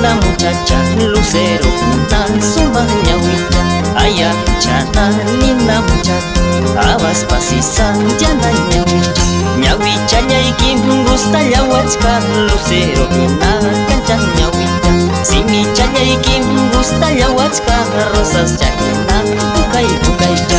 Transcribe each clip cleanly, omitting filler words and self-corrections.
linda muchacha, lucero punta, suma ñawicha. Aya chata, linda muchacha, abas pasisa, llana ñawicha. Ñawicha ñaykin gusta llawachka, lucero pina, cancha ñawicha. Si mi ñaykin gusta llawachka, rosas llakina, bukay bukay ya.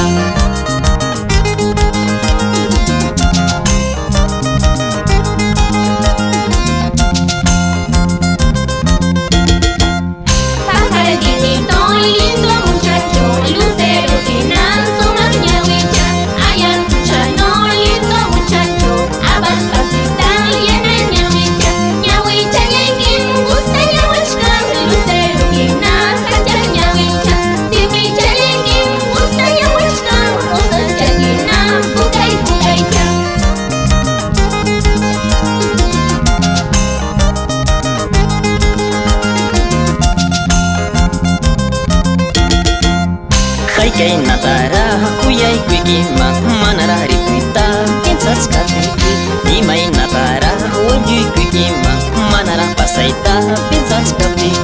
Kay natara kuyay kuykima manara rikuita piensas katiki imay natara wayuy kuykima manara pasaita piensas katiki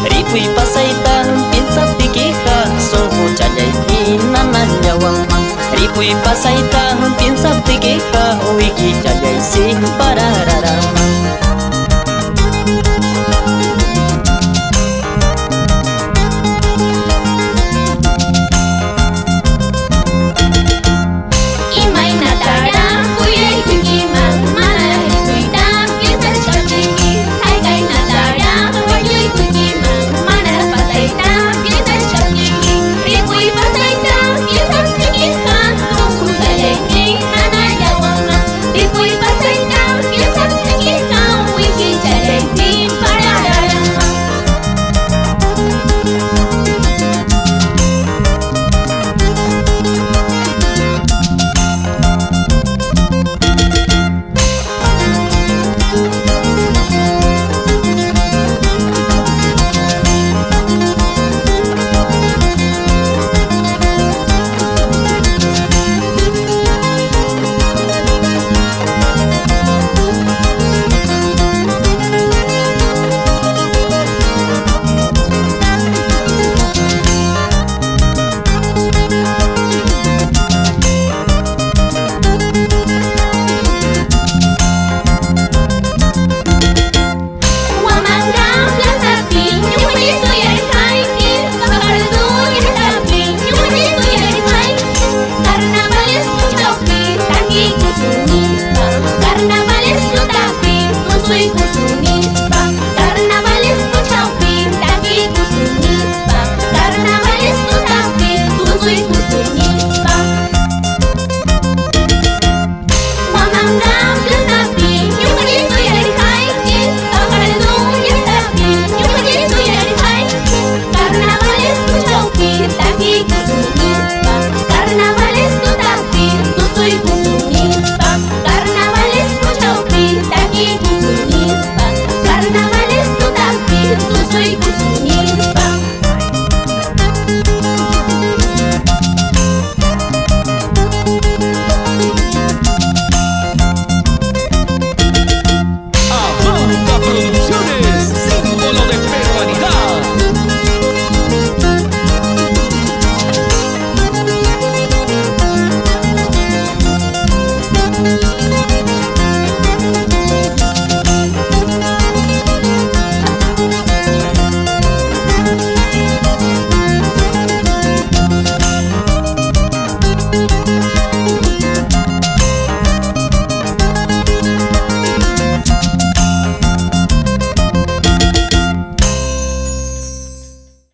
rikuy pasaita piensas tikija songo chayayki nanallawama rikuy pasaita piensas tikija wiki chayaysi parararama. If we